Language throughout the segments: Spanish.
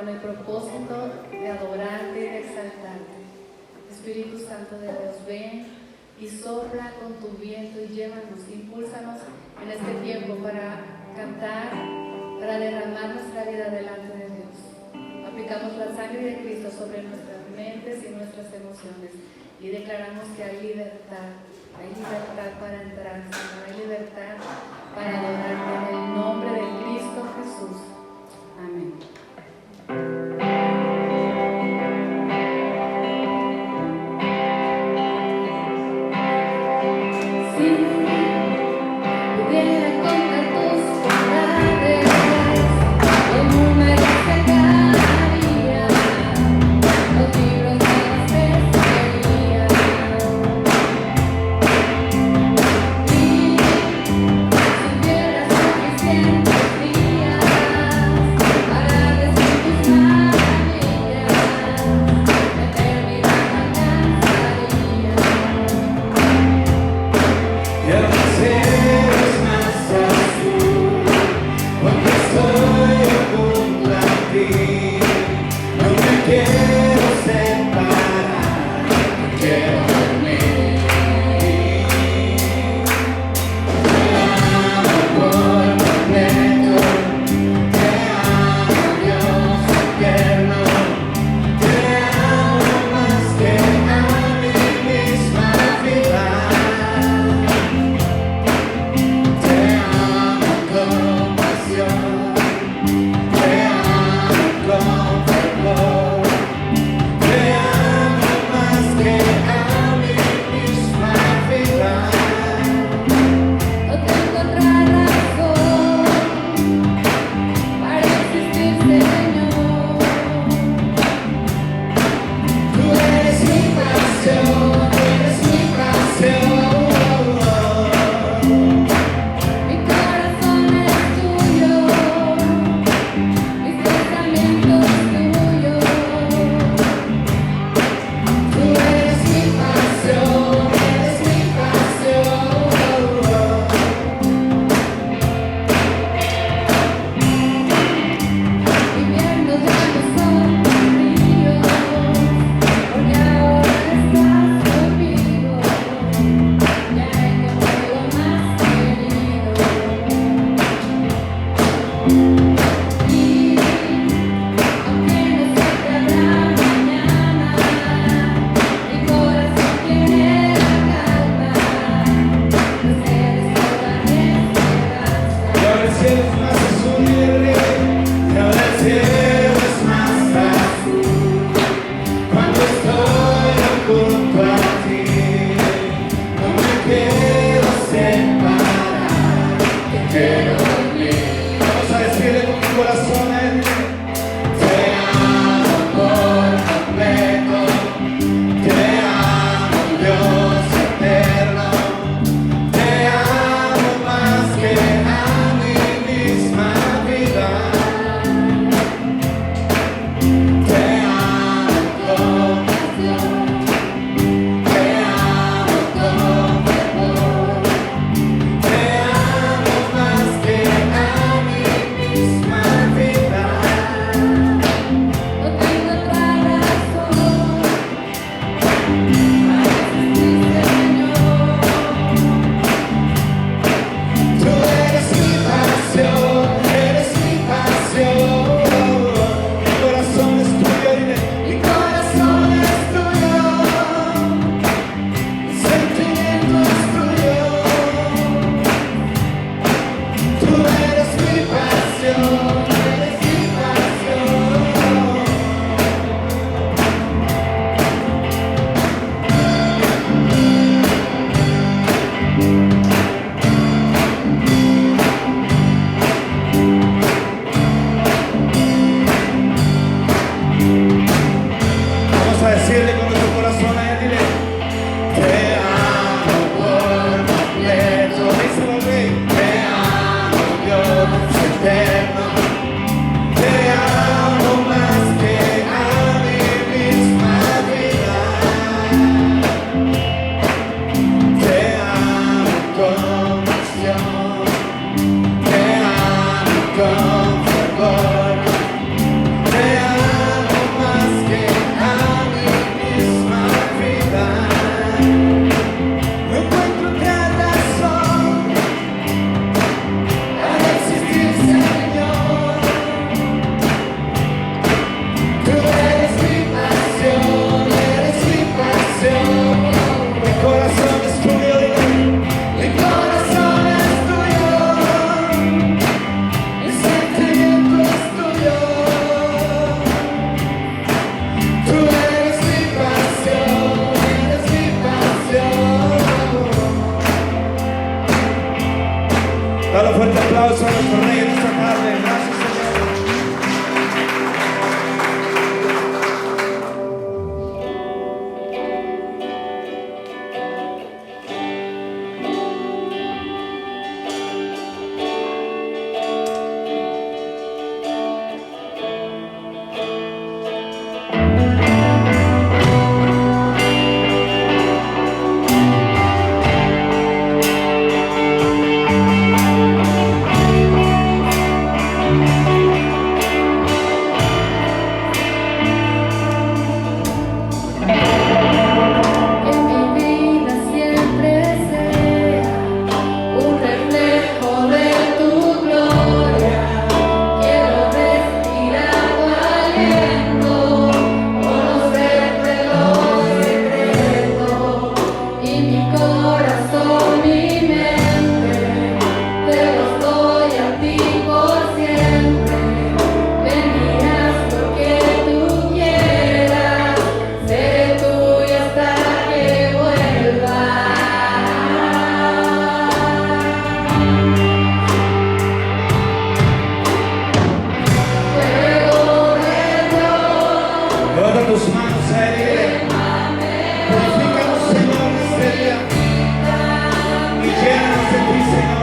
el propósito de adorarte y de exaltarte. Espíritu Santo de Dios, ven y sopla con tu viento y llévanos, impúlsanos en este tiempo para cantar, para derramar nuestra vida delante de Dios. Aplicamos la sangre de Cristo sobre nuestras mentes y nuestras emociones y declaramos que hay libertad para entrar, Señor, hay libertad para adorarte en el nombre de Cristo Jesús. Amén. Suficientes días tus manos a Él. Purifícanos, Señor, este día. Y llénanos de ti, Señor.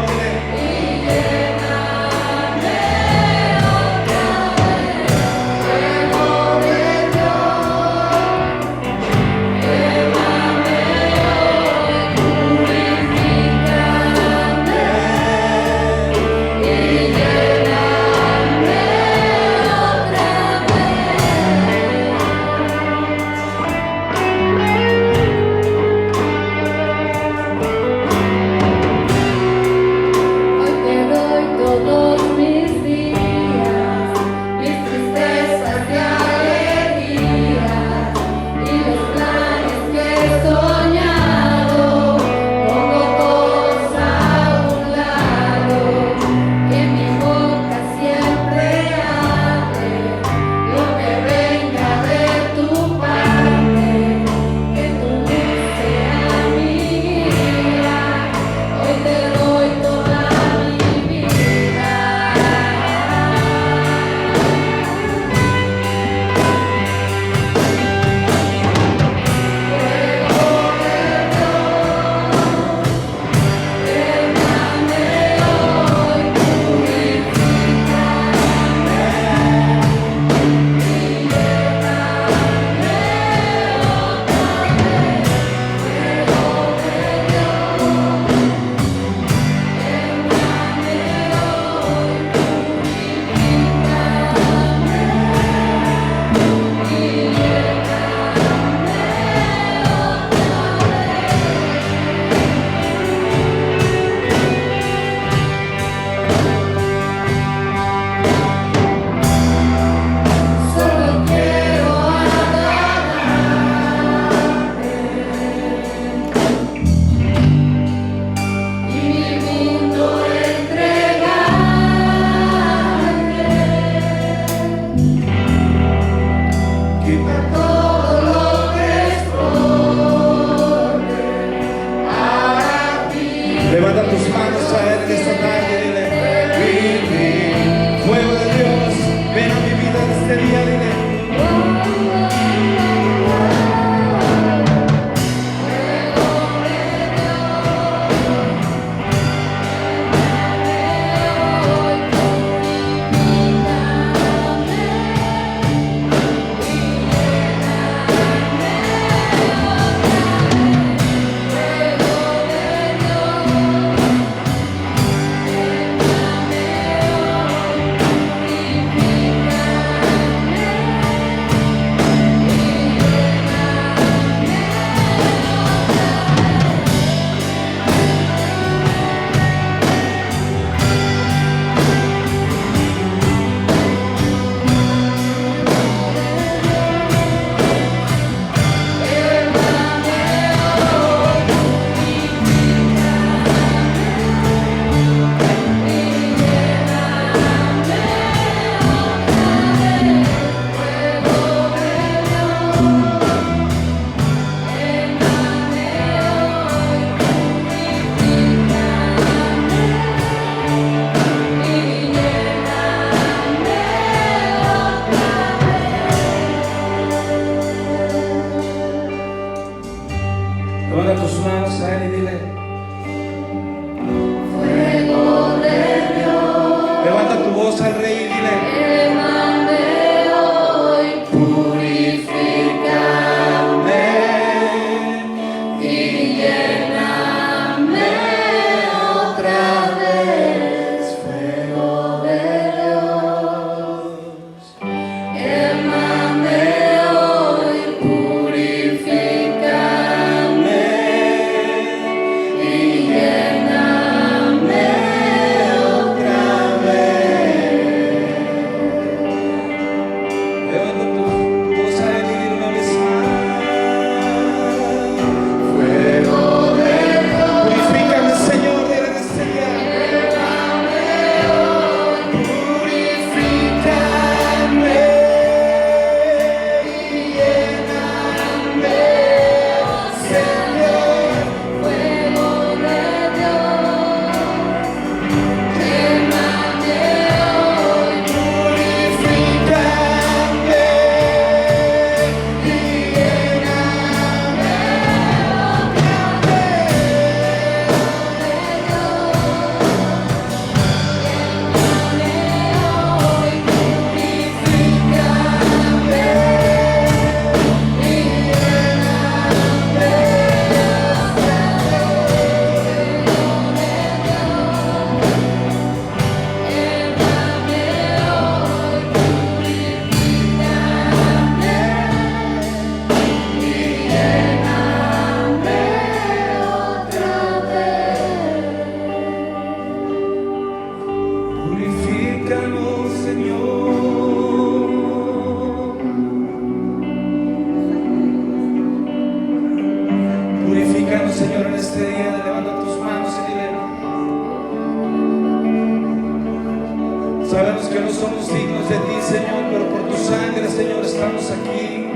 estamos aquí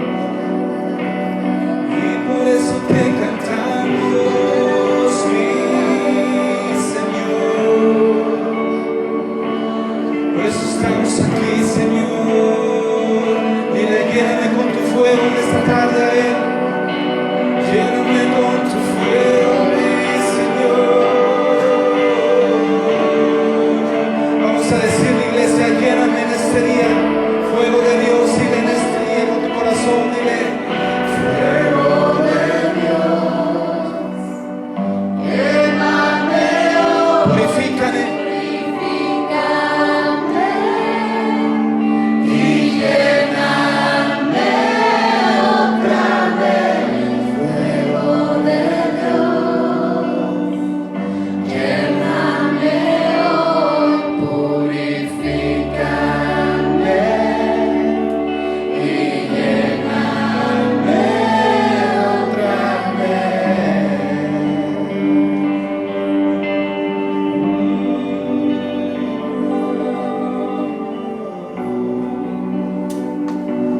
y por eso te cantamos, mi Señor. Por eso estamos aquí, Señor. Dile, lléname con tu fuego en esta tarde a Él. Lléname con tu fuego, mi Señor. Vamos a decirle, iglesia, lléname en este día. Fuego de Dios, dile en este día con tu corazón, dile. Fuego de Dios, lléname hoy. Purifícame. Y lléname otra vez. Fuego de Dios, lléname hoy, purifícame y lléname otra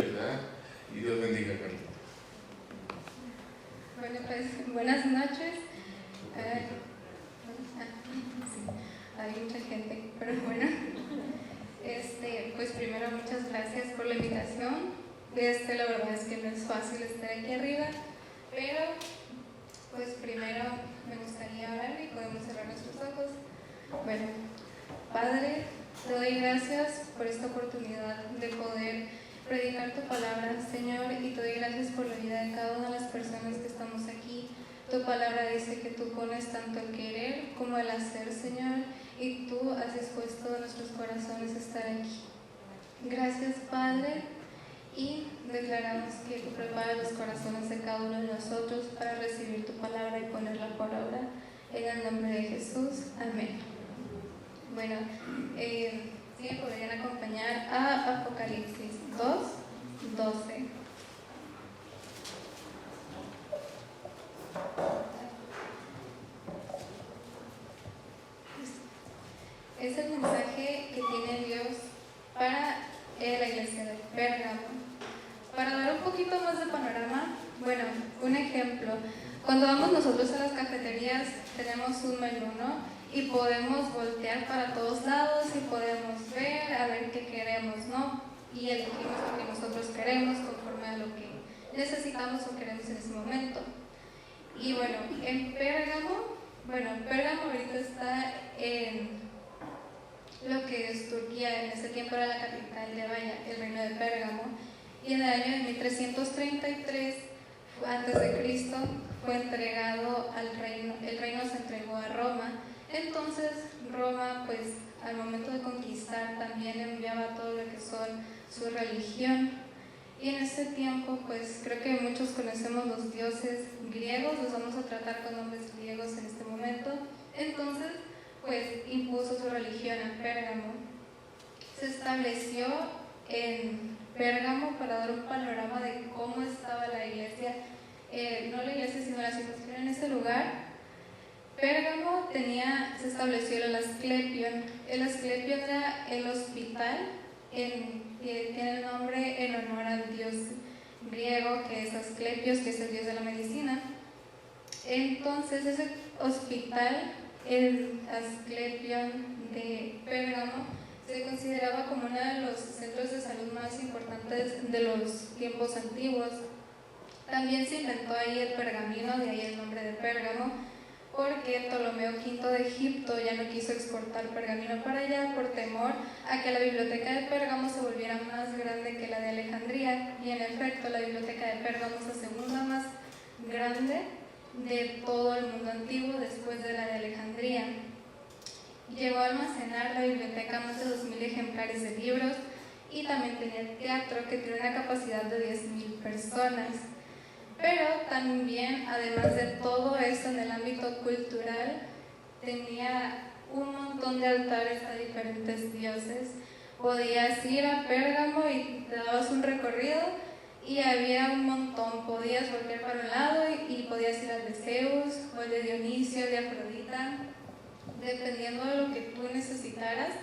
¿verdad? Y Dios bendiga, Carlos. Bueno, pues buenas noches. Sí, hay mucha gente, pero bueno. Pues primero muchas gracias por la invitación. La verdad es que no es fácil estar aquí arriba, pero pues primero me gustaría orar y podemos cerrar nuestros ojos. Bueno, Padre, te doy gracias por esta oportunidad de poder predicar tu palabra, Señor, y te doy gracias por la vida de cada una de las personas que estamos aquí. Tu palabra dice que tú pones tanto el querer como el hacer, Señor, y tú has dispuesto a nuestros corazones estar aquí. Gracias, Padre, y declaramos que tú preparas los corazones de cada uno de nosotros para recibir tu palabra y ponerla por obra. En el nombre de Jesús, amén. Bueno, sí me podrían acompañar a Apocalipsis 2:12. Es el mensaje que tiene Dios para la iglesia de Pérgamo. Para dar un poquito más de panorama, bueno, un ejemplo. Cuando vamos nosotros a las cafeterías tenemos un menú, ¿no? Y podemos voltear para todos lados y podemos ver, a ver qué queremos, ¿no? Y elegimos lo que nosotros queremos conforme a lo que necesitamos o queremos en ese momento. Y bueno, en Pérgamo ahorita está en lo que es Turquía. En ese tiempo era la capital de el reino de Pérgamo. Y en el año de 1333 a.C. fue entregado al reino. El reino se entregó a Roma. Entonces Roma, pues al momento de conquistar, también enviaba todo lo que son su religión. Y en ese tiempo, pues creo que muchos conocemos los dioses griegos, los vamos a tratar con nombres griegos en este momento. Entonces, pues impuso su religión a Pérgamo. Se estableció en Pérgamo para dar un panorama de cómo estaba la iglesia, no la iglesia sino la situación en ese lugar. Pérgamo se estableció el Asclepión. El Asclepión era el hospital que tiene el nombre en honor al dios griego que es Asclepios, que es el dios de la medicina. Entonces ese hospital, el Asclepión de Pérgamo, se consideraba como uno de los centros de salud más importantes de los tiempos antiguos. También se inventó ahí el pergamino, de ahí el nombre de Pérgamo, porque Ptolomeo V de Egipto ya no quiso exportar pergamino para allá por temor a que la biblioteca de Pérgamo se volviera más grande que la de Alejandría. Y en efecto, la biblioteca de Pérgamo es la segunda más grande de todo el mundo antiguo después de la de Alejandría. Llegó a almacenar la biblioteca más de 2.000 ejemplares de libros y también tenía teatro que tiene una capacidad de 10.000 personas. Pero también, además de todo eso, en el ámbito cultural, tenía un montón de altares a diferentes dioses. Podías ir a Pérgamo y te dabas un recorrido y había un montón. Podías volver para un lado y podías ir al de Zeus o el de Dionisio, de Afrodita, dependiendo de lo que tú necesitaras.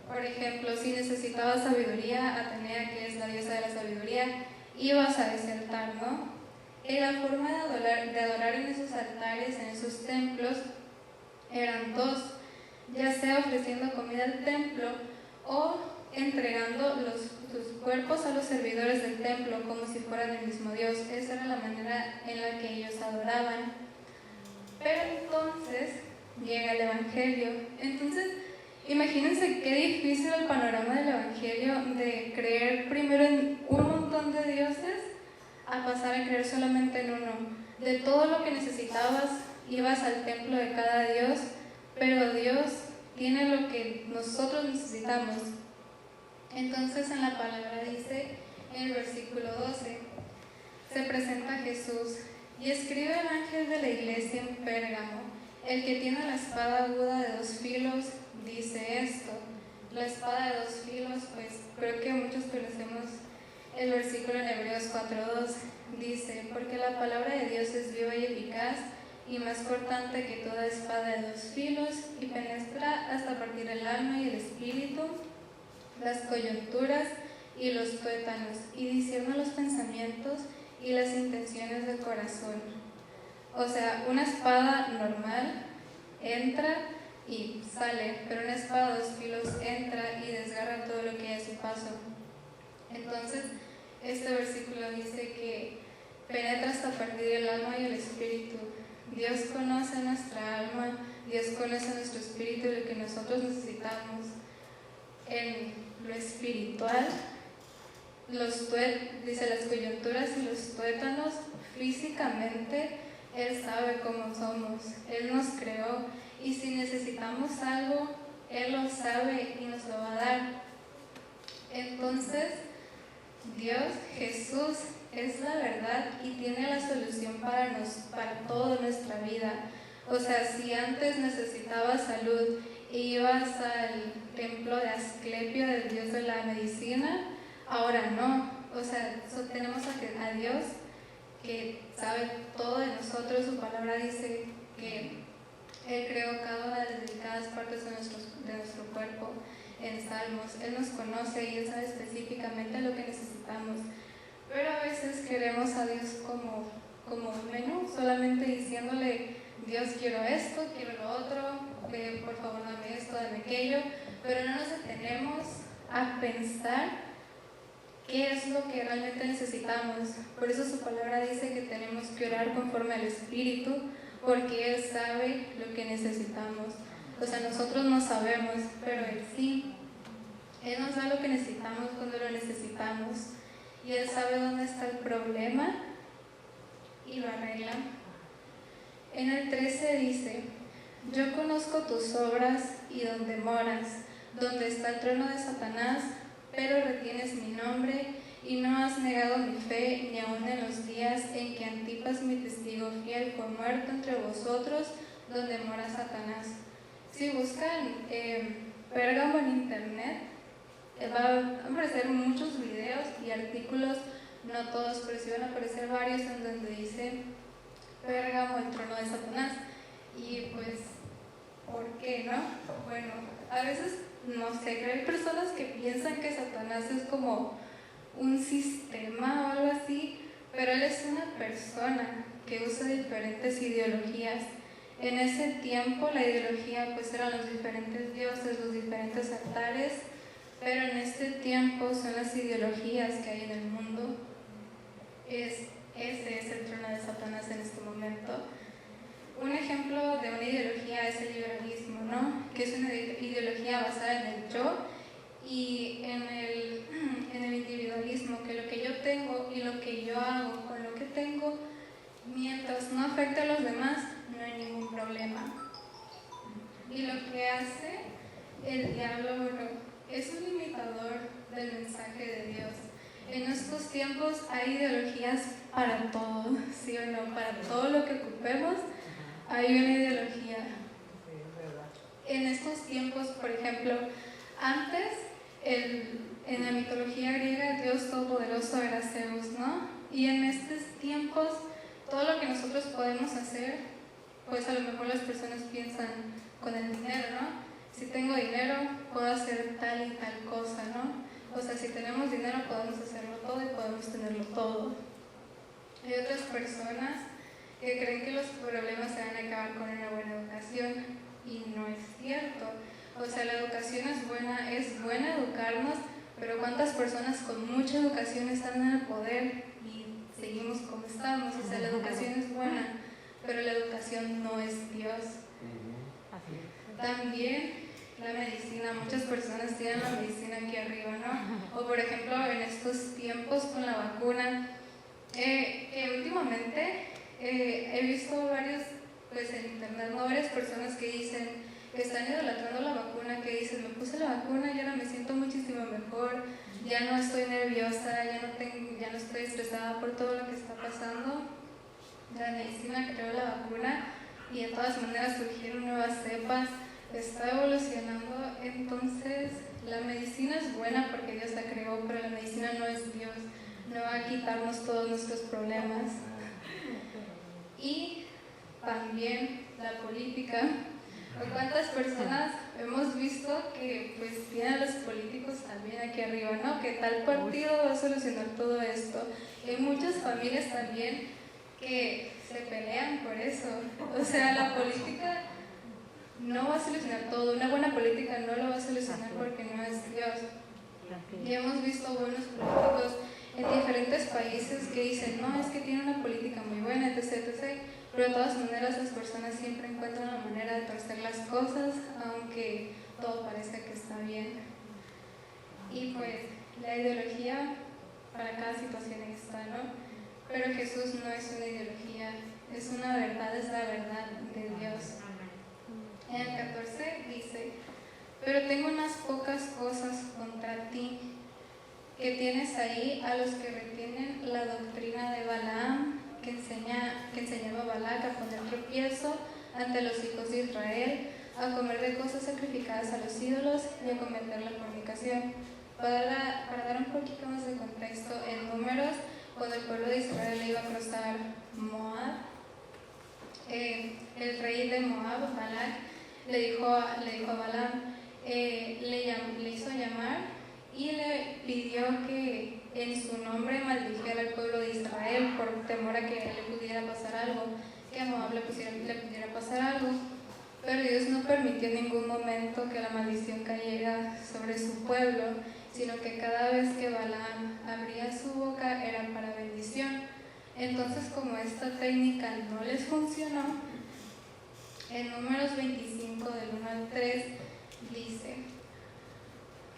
Por ejemplo, si necesitabas sabiduría, Atenea, que es la diosa de la sabiduría, ibas a ese altar, ¿no? Y la forma de adorar en esos altares, en esos templos, eran dos, ya sea ofreciendo comida al templo o entregando sus cuerpos a los servidores del templo como si fueran el mismo Dios. Esa era la manera en la que ellos adoraban. Pero entonces llega el Evangelio. Entonces, imagínense qué difícil el panorama del Evangelio de creer primero en un montón de dioses a pasar a creer solamente en uno. De todo lo que necesitabas, ibas al templo de cada dios, pero Dios tiene lo que nosotros necesitamos. Entonces en la palabra dice, en el versículo 12, se presenta Jesús y escribe el ángel de la iglesia en Pérgamo, el que tiene la espada aguda de 2 filos, dice esto. La espada de 2 filos, pues creo que muchos conocemos el versículo en Hebreos 4:2, dice, porque la palabra de Dios es viva y eficaz y más cortante que toda espada de 2 filos y penetra hasta partir el alma y el espíritu, las coyunturas y los tuétanos, y discierne los pensamientos y las intenciones del corazón. O sea, una espada normal entra y sale, pero una espada de 2 filos entra y desgarra todo lo que hay a su paso. Entonces, este versículo dice que penetra hasta partir el alma y el espíritu. Dios conoce nuestra alma, Dios conoce nuestro espíritu y lo que nosotros necesitamos en lo espiritual. Dice las coyunturas y los tuétanos, físicamente Él sabe cómo somos, Él nos creó y si necesitamos algo, Él lo sabe y nos lo va a dar. Entonces, Dios, Jesús, es la verdad y tiene la solución para toda nuestra vida. O sea, si antes necesitabas salud y ibas al templo de Asclepio, del dios de la medicina, ahora no. O sea, tenemos a Dios que sabe todo de nosotros. Su palabra dice que Él creó cada una de las delicadas partes de nuestro cuerpo en Salmos. Él nos conoce y Él sabe específicamente lo que necesitamos. Pero a veces queremos a Dios como un menú, solamente diciéndole, Dios, quiero esto, quiero lo otro, por favor dame esto, dame aquello, pero no nos detenemos a pensar qué es lo que realmente necesitamos. Por eso su palabra dice que tenemos que orar conforme al Espíritu, porque Él sabe lo que necesitamos. O sea, nosotros no sabemos, pero Él sí. Él nos da lo que necesitamos cuando lo necesitamos. Y Él sabe dónde está el problema y lo arregla. En el 13 dice, yo conozco tus obras y donde moras, donde está el trono de Satanás, pero retienes mi nombre y no has negado mi fe, ni aun en los días en que Antipas, mi testigo fiel, fue muerto entre vosotros, donde mora Satanás. Si buscan Pérgamo en internet, van a aparecer muchos videos y artículos, no todos, pero sí van a aparecer varios en donde dice Pérgamo, el trono de Satanás. Y pues, ¿por qué no? Bueno, a veces, no sé, hay personas que piensan que Satanás es como un sistema o algo así, pero él es una persona que usa diferentes ideologías. En ese tiempo la ideología pues eran los diferentes dioses, los diferentes altares, pero en este tiempo son las ideologías que hay en el mundo. Ese es el trono de Satanás en este momento. Un ejemplo de una ideología es el liberalismo, ¿no? Que es una ideología basada en el yo y en el individualismo, que lo que yo tengo y lo que yo hago con lo que tengo, mientras no afecte a los demás, no hay ningún problema. Y lo que hace el diablo, bueno, es un imitador del mensaje de Dios. En estos tiempos hay ideologías para todo, ¿sí o no? Para todo lo que ocupemos hay una ideología. En estos tiempos, por ejemplo, antes en la mitología griega el dios todopoderoso era Zeus, ¿no? Y en estos tiempos todo lo que nosotros podemos hacer, pues a lo mejor las personas piensan con el dinero, ¿no? si tengo dinero, puedo hacer tal y tal cosa, ¿no? O sea, si tenemos dinero, podemos hacerlo todo y podemos tenerlo todo. Hay otras personas que creen que los problemas se van a acabar con una buena educación y no es cierto. O sea, la educación es buena educarnos, pero ¿cuántas personas con mucha educación están en el poder y seguimos como estamos? O sea, la educación es buena, pero la educación no es Dios. También la medicina, muchas personas tienen la medicina aquí arriba, ¿no? O por ejemplo, en estos tiempos con la vacuna, últimamente he visto varios, pues en internet, ¿no? Varias personas que dicen que están idolatrando la vacuna, que dicen, me puse la vacuna y ahora me siento muchísimo mejor, ya no estoy nerviosa, ya no estoy estresada por todo lo que está pasando. La medicina creó la vacuna y de todas maneras surgieron nuevas cepas, está evolucionando. Entonces la medicina es buena porque Dios la creó, pero la medicina no es Dios, no va a quitarnos todos nuestros problemas. Y también la política. ¿Cuántas personas hemos visto que pues tienen a los políticos también aquí arriba, ¿no? Que tal partido va a solucionar todo esto. Y hay muchas familias también que se pelean por eso. O sea, la política no va a solucionar todo. Una buena política no lo va a solucionar porque no es Dios. Y hemos visto buenos políticos en diferentes países que dicen, no, es que tiene una política muy buena, etc., etc., pero de todas maneras las personas siempre encuentran la manera de torcer las cosas, aunque todo parezca que está bien. Y pues la ideología para cada situación está, ¿no? Pero Jesús no es una ideología, es una verdad, es la verdad de Dios. En el 14 dice, pero tengo unas pocas cosas contra ti, que tienes ahí a los que retienen la doctrina de Balaam, que enseñaba a Balac a poner tropiezo ante los hijos de Israel, a comer de cosas sacrificadas a los ídolos y a cometer la fornicación. Para dar un poquito más de contexto, en Números, cuando el pueblo de Israel iba a cruzar Moab, el rey de Moab, Balac, le dijo a Balaam, le hizo llamar y le pidió que en su nombre maldijera al pueblo de Israel por temor a que le pudiera pasar algo, que a Moab le pudiera pasar algo. Pero Dios no permitió en ningún momento que la maldición cayera sobre su pueblo, sino que cada vez que Balaam abría su boca era para bendición. Entonces, como esta técnica no les funcionó, en Números 25 del 1 al 3 dice: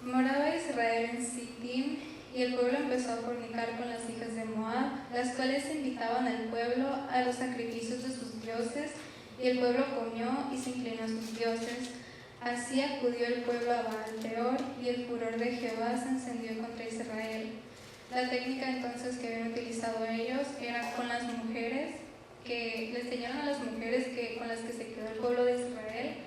moraba Israel en Sittim, y el pueblo empezó a fornicar con las hijas de Moab, las cuales invitaban al pueblo a los sacrificios de sus dioses, y el pueblo comió y se inclinó a sus dioses. Así acudió el pueblo a Baal Peor, y el furor de Jehová se encendió contra Israel. La técnica entonces que habían utilizado ellos era con las mujeres, que le enseñaron a las mujeres con las que se quedó el pueblo de Israel,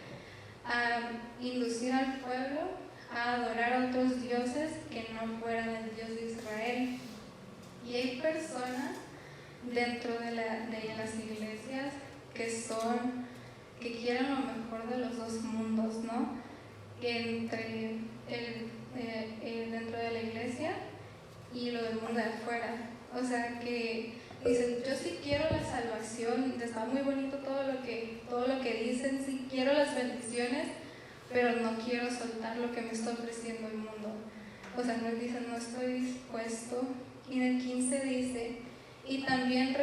a inducir al pueblo a adorar a otros dioses que no fueran el Dios de Israel. Y hay personas dentro de las iglesias que quieren lo mejor de los dos mundos, ¿no? Entre dentro de la iglesia y lo del mundo de afuera. O sea, que dicen, yo sí quiero la salvación, está muy bonito todo lo que dicen, sí quiero las bendiciones, pero no quiero soltar lo que me está ofreciendo el mundo. O sea, nos dicen, no estoy dispuesto. Y en el 15 dice, y también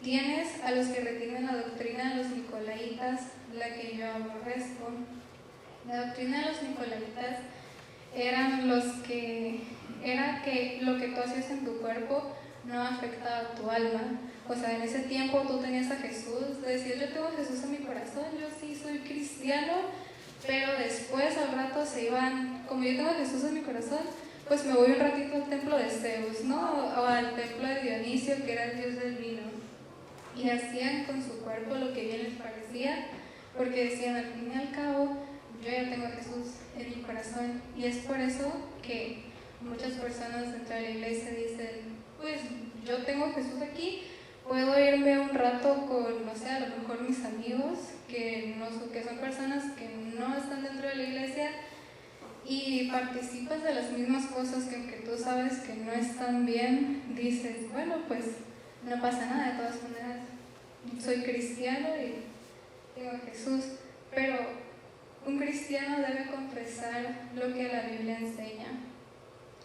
tienes a los que retienen la doctrina de los nicolaitas, la que yo aborrezco. La doctrina de los nicolaitas era que lo que tú hacías en tu cuerpo no afectaba a tu alma. O sea, en ese tiempo tú tenías a Jesús, decías, yo tengo a Jesús en mi corazón, yo sí soy cristiano, pero después al rato se iban, como yo tengo a Jesús en mi corazón, pues me voy un ratito al templo de Zeus, ¿no? O al templo de Dionisio, que era el dios del vino. Y hacían con su cuerpo lo que bien les parecía, porque decían, al fin y al cabo, yo ya tengo a Jesús en mi corazón. Y es por eso que muchas personas dentro de la iglesia dicen, pues yo tengo a Jesús aquí, puedo irme un rato con, no sé, a lo mejor mis amigos, que son personas que no están dentro de la iglesia, y participas de las mismas cosas que aunque tú sabes que no están bien, dices, bueno, pues no pasa nada, de todas maneras soy cristiano y tengo a Jesús. Pero un cristiano debe confesar lo que la Biblia enseña,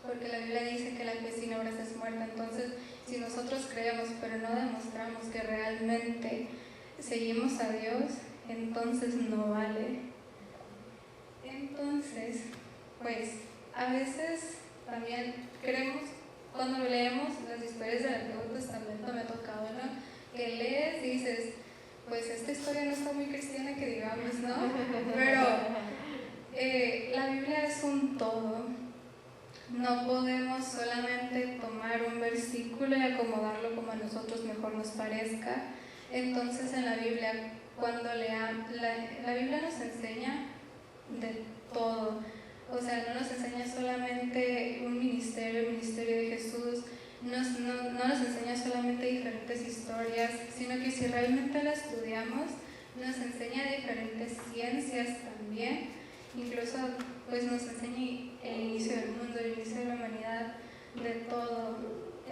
porque la Biblia dice que la fe sin obras es muerta. Entonces, si nosotros creemos pero no demostramos que realmente seguimos a Dios, entonces no vale. Entonces, pues a veces también creemos, cuando leemos las historias del Antiguo Testamento, me ha tocado, ¿no?, que lees y dices, pues esta historia no está muy cristiana que digamos, ¿no? Pero la Biblia es un todo. No podemos solamente tomar un versículo y acomodarlo como a nosotros mejor nos parezca. Entonces en la Biblia, cuando leamos, la Biblia nos enseña de todo. O sea, no nos enseña solamente un ministerio, el ministerio de Jesús, no nos enseña solamente diferentes historias, sino que si realmente la estudiamos, nos enseña diferentes ciencias también. Incluso pues nos enseña el inicio del mundo, el inicio de la humanidad, de todo.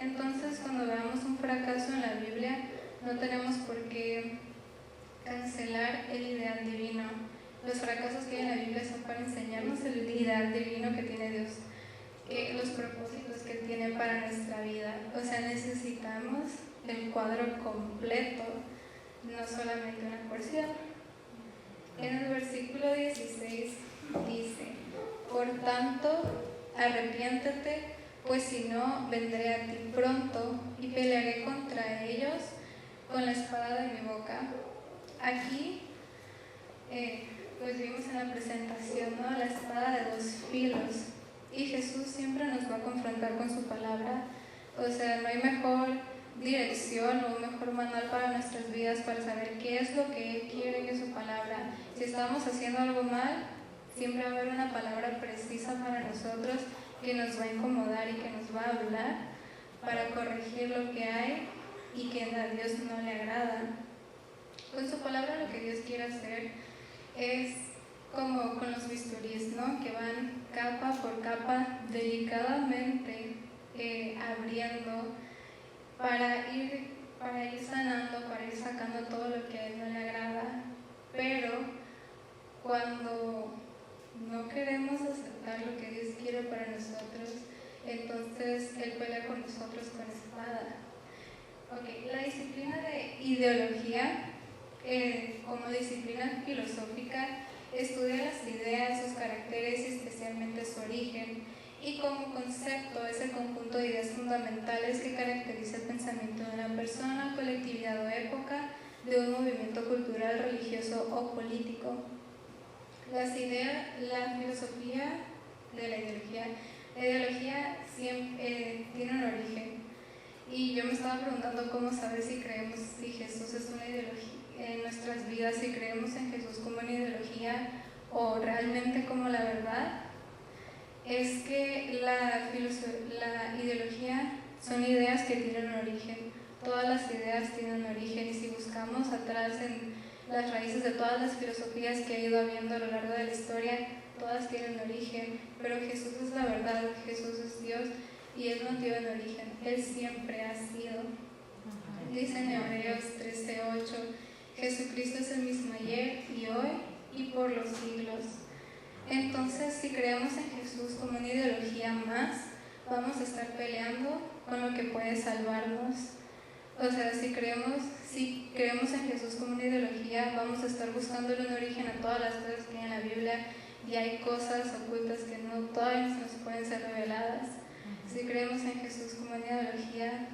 Entonces, cuando veamos un fracaso en la Biblia, no tenemos por qué cancelar el ideal divino. Los fracasos que hay en la Biblia son para enseñarnos el ideal divino que tiene Dios, los propósitos que tiene para nuestra vida. O sea, necesitamos el cuadro completo, no solamente una porción. En el versículo 16 dice: por tanto, arrepiéntete, pues si no, vendré a ti pronto y pelearé contra ellos con la espada de mi boca. Aquí pues vimos en la presentación, ¿no?, la espada de dos filos, y Jesús siempre nos va a confrontar con su palabra. O sea, no hay mejor dirección o un mejor manual para nuestras vidas para saber qué es lo que Él quiere en su palabra. Si estamos haciendo algo mal, siempre va a haber una palabra precisa para nosotros que nos va a incomodar y que nos va a hablar para corregir lo que hay y que a Dios no le agrada. Con su palabra lo que Dios quiere hacer es como con los bisturís, ¿no?, que van capa por capa delicadamente abriendo para ir sanando, para ir sacando todo lo que a Él no le agrada. Pero cuando no queremos aceptar lo que Dios quiere para nosotros, entonces Él pelea con nosotros con espada. Okay. La disciplina de ideología, como disciplina filosófica, estudia las ideas, sus caracteres y especialmente su origen, y como concepto es el conjunto de ideas fundamentales que caracteriza el pensamiento de una persona, colectividad o época, de un movimiento cultural, religioso o político. La filosofía de la ideología siempre tiene un origen, y yo me estaba preguntando cómo saber si creemos si Jesús es una ideología en nuestras vidas, si creemos en Jesús como una ideología o realmente como la verdad. Es que la ideología son ideas que tienen un origen. Todas las ideas tienen un origen, y si buscamos atrás en las raíces de todas las filosofías que ha ido habiendo a lo largo de la historia, todas tienen un origen. Pero Jesús es la verdad, Jesús es Dios y Él no tiene un origen, Él siempre ha sido. Dice en Hebreos 13:8: Jesucristo es el mismo ayer y hoy y por los siglos. Entonces, si creemos en Jesús como una ideología más, vamos a estar peleando con lo que puede salvarnos. O sea, si creemos en Jesús como una ideología, vamos a estar buscándole un origen a todas las cosas que hay en la Biblia, y hay cosas ocultas que todavía no nos pueden ser reveladas. Si creemos en Jesús como una ideología,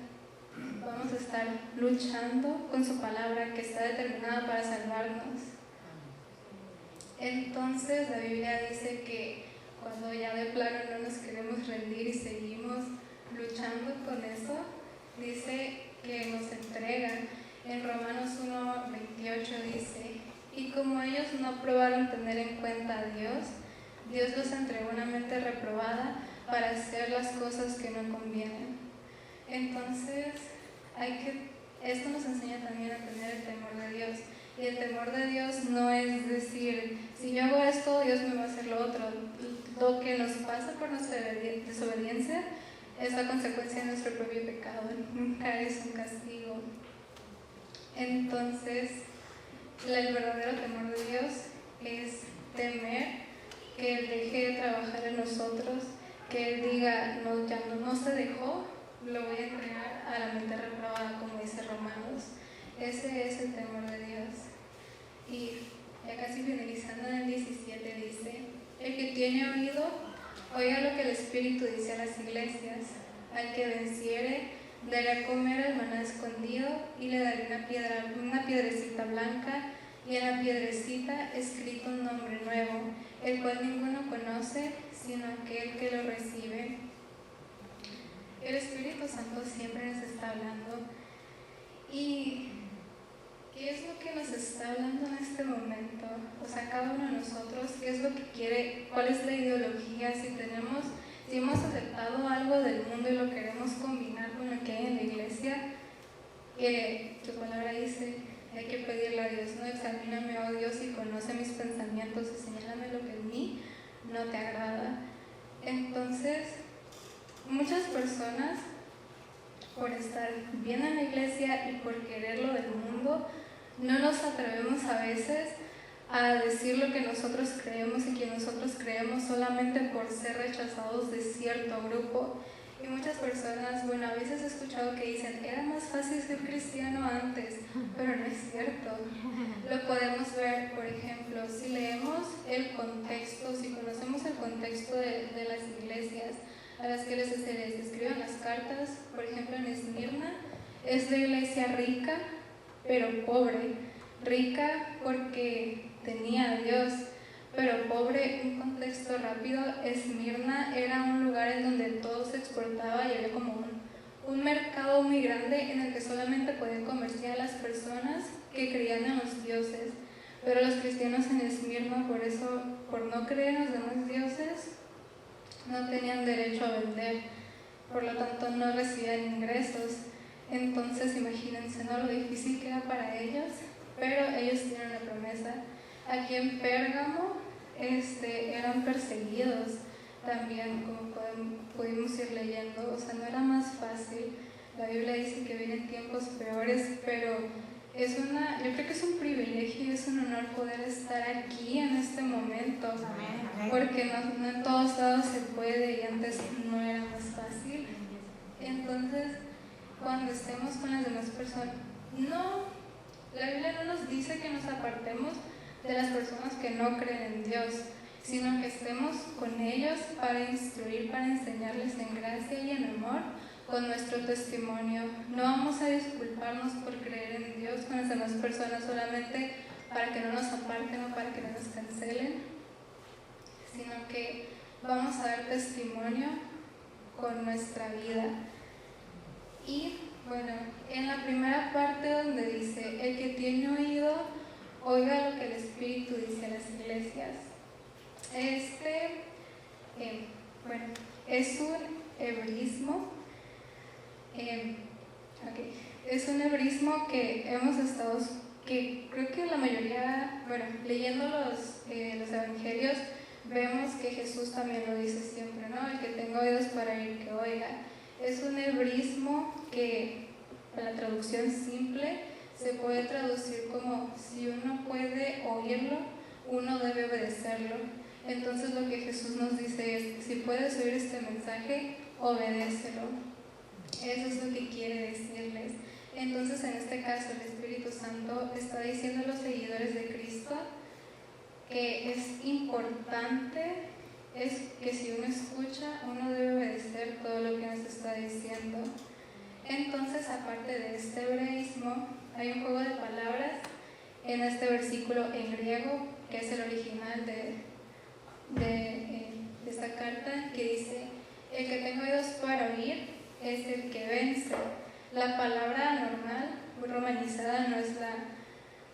vamos a estar luchando con su palabra que está determinada para salvarnos. Entonces la Biblia dice que cuando ya de plano no nos queremos rendir y seguimos luchando con eso, dice que nos entregan. En Romanos 1:28 dice: y como ellos no aprobaron tener en cuenta a Dios, Dios los entregó una mente reprobada para hacer las cosas que no convienen. Entonces esto nos enseña también a tener el temor de Dios. Y el temor de Dios no es decir, si yo hago esto, Dios me va a hacer lo otro. Lo que nos pasa por nuestra desobediencia es la consecuencia de nuestro propio pecado, nunca es un castigo. Entonces, el verdadero temor de Dios es temer que Él deje de trabajar en nosotros, que Él diga, no, ya no se dejó, lo voy a entregar a la mente reprobada, como dice Romanos. Ese es el temor de Dios. Y ya casi finalizando en el 17 dice, el que tiene oído, oiga lo que el Espíritu dice a las iglesias. Al que venciere, daré a comer el maná escondido y le daré una piedrecita blanca y en la piedrecita escrito un nombre nuevo, el cual ninguno conoce, sino aquel que lo recibe. El Espíritu Santo siempre nos está hablando. ¿Y qué es lo que nos está hablando en este momento? O sea, cada uno de nosotros, ¿qué es lo que quiere? ¿Cuál es la ideología? Si hemos aceptado algo del mundo y lo queremos combinar con lo que hay en la iglesia, que tu palabra dice, hay que pedirle a Dios, no, examíname, oh Dios, y conoce mis pensamientos y señálame lo que en mí no te agrada. Entonces, muchas personas, por estar bien en la iglesia y por querer lo del mundo, no nos atrevemos a veces a decir lo que nosotros creemos y que nosotros creemos solamente por ser rechazados de cierto grupo. Y muchas personas, bueno, a veces he escuchado que dicen, era más fácil ser cristiano antes, pero no es cierto. Lo podemos ver, por ejemplo, si leemos el contexto, si conocemos el contexto de las iglesias a las que se les escriben las cartas, por ejemplo en Esmirna, es la iglesia rica, pero pobre. Rica porque tenía a Dios, pero pobre. Un contexto rápido, Esmirna era un lugar en donde todo se exportaba y había como un mercado muy grande en el que solamente podían comerciar las personas que creían en los dioses, pero los cristianos en Esmirna, por no creer en los demás dioses, no tenían derecho a vender, por lo tanto no recibían ingresos. Entonces imagínense, ¿no?, lo difícil que era para ellos, pero ellos tienen una promesa. Aquí en Pérgamo eran perseguidos también, como pudimos ir leyendo, o sea, no era más fácil. La Biblia dice que vienen tiempos peores, pero yo creo que es un privilegio y es un honor poder estar aquí en este momento, porque no en todos lados se puede y antes no era más fácil. Entonces, cuando estemos con las demás personas, la Biblia no nos dice que nos apartemos de las personas que no creen en Dios, sino que estemos con ellos para instruir, para enseñarles en gracia y en amor con nuestro testimonio. No vamos a disculparnos por creer en Dios con las demás personas solamente para que no nos aparten o para que no nos cancelen, sino que vamos a dar testimonio con nuestra vida. Y bueno, en la primera parte donde dice, el que tiene oído, oiga lo que el Espíritu dice a las iglesias. Es un hebrismo. Es un hebrismo que hemos estado, que creo que la mayoría, leyendo los evangelios, vemos que Jesús también lo dice siempre, ¿no? El que tenga oídos para oír, que oiga. Es un hebrismo que, en la traducción simple, se puede traducir como si uno puede oírlo, uno debe obedecerlo. Entonces lo que Jesús nos dice es, si puedes oír este mensaje, obedécelo. Eso es lo que quiere decirles. Entonces, en este caso, el Espíritu Santo está diciendo a los seguidores de Cristo que es importante, es que si uno escucha, uno debe obedecer todo lo que nos está diciendo. Entonces, aparte de este hebreísmo, hay un juego de palabras en este versículo en griego, que es el original de esta carta, que dice, el que tenga oídos para oír es el que vence. La palabra normal, romanizada, no es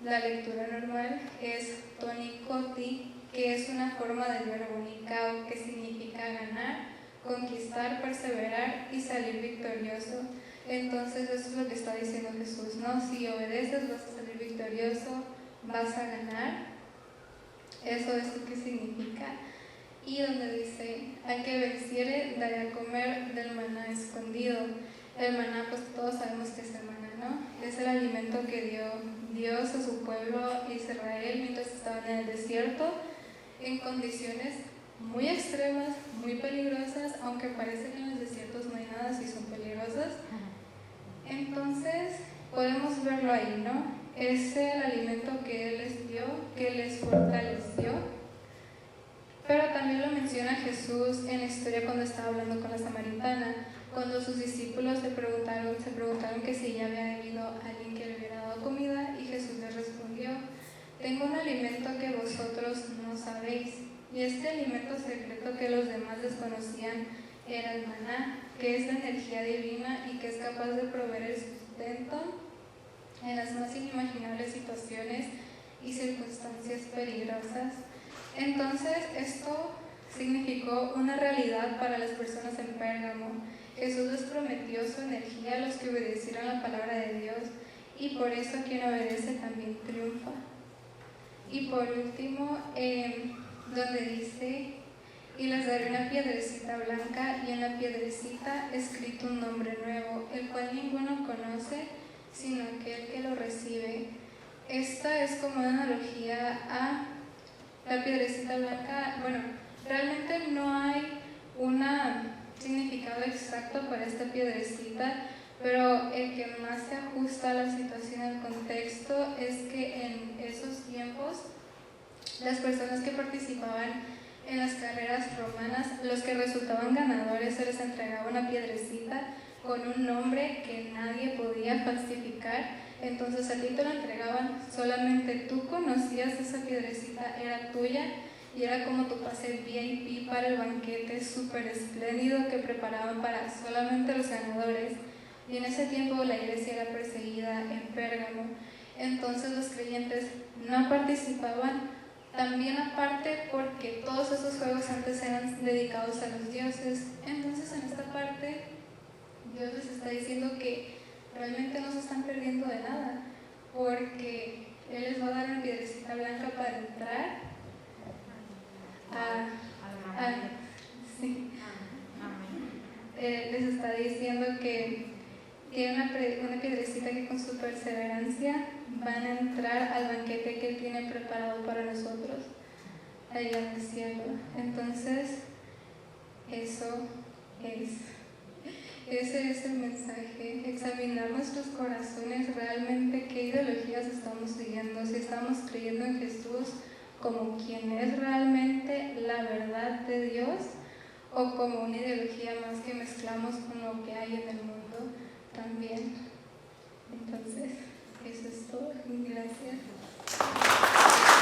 la lectura normal, es tonikoti, que es una forma del verbo nikao, que significa ganar, conquistar, perseverar y salir victorioso. Entonces eso es lo que está diciendo Jesús, ¿no? Si obedeces vas a salir victorioso, vas a ganar. Eso es lo que significa. Y donde dice, al que venciere daré a comer del maná escondido. El maná, pues todos sabemos que es el maná, ¿no? Es el alimento que dio Dios a su pueblo Israel mientras estaban en el desierto, en condiciones muy extremas, muy peligrosas, aunque parece que en los desiertos no hay nada si son peligrosas. Entonces podemos verlo ahí, ¿no? Es el alimento que Él les dio, que les fortaleció. Pero también lo menciona Jesús en la historia cuando estaba hablando con la samaritana, cuando sus discípulos se preguntaron que si ya había habido alguien que le hubiera dado comida, y Jesús les respondió: tengo un alimento que vosotros no sabéis. Y este alimento secreto que los demás desconocían era el maná, que es la energía divina y que es capaz de proveer el sustento en las más inimaginables situaciones y circunstancias peligrosas. Entonces esto significó una realidad para las personas en Pérgamo. Jesús les prometió su energía a los que obedecieran la palabra de Dios, y por eso quien obedece también triunfa. Y por último, donde dice: y les daré una piedrecita blanca, y en la piedrecita escrito un nombre nuevo, el cual ninguno conoce sino aquel que lo recibe. Esta es como una analogía a la piedrecita blanca. Bueno, realmente no hay un significado exacto para esta piedrecita, pero el que más se ajusta a la situación, al contexto, es que en esos tiempos las personas que participaban en las carreras romanas, los que resultaban ganadores, se les entregaba una piedrecita con un nombre que nadie podía falsificar. Entonces a ti te la entregaban, solamente tú conocías esa piedrecita, era tuya, y era como tu pase VIP para el banquete súper espléndido que preparaban para solamente los ganadores. Y en ese tiempo la iglesia era perseguida en Pérgamo, entonces los creyentes no participaban. También aparte porque todos esos juegos antes eran dedicados a los dioses. Entonces en esta parte Dios les está diciendo que realmente no se están perdiendo de nada, porque Él les va a dar una piedrecita blanca para entrar sí. Les está diciendo que tiene una piedrecita que con su perseverancia van a entrar al banquete que Él tiene preparado para nosotros allá en el cielo. Entonces ese es el mensaje: examinar nuestros corazones, realmente qué ideologías estamos siguiendo, si estamos creyendo en Jesús como quien es realmente la verdad de Dios, o como una ideología más que mezclamos con lo que hay en el mundo también. Entonces, eso es todo. Gracias.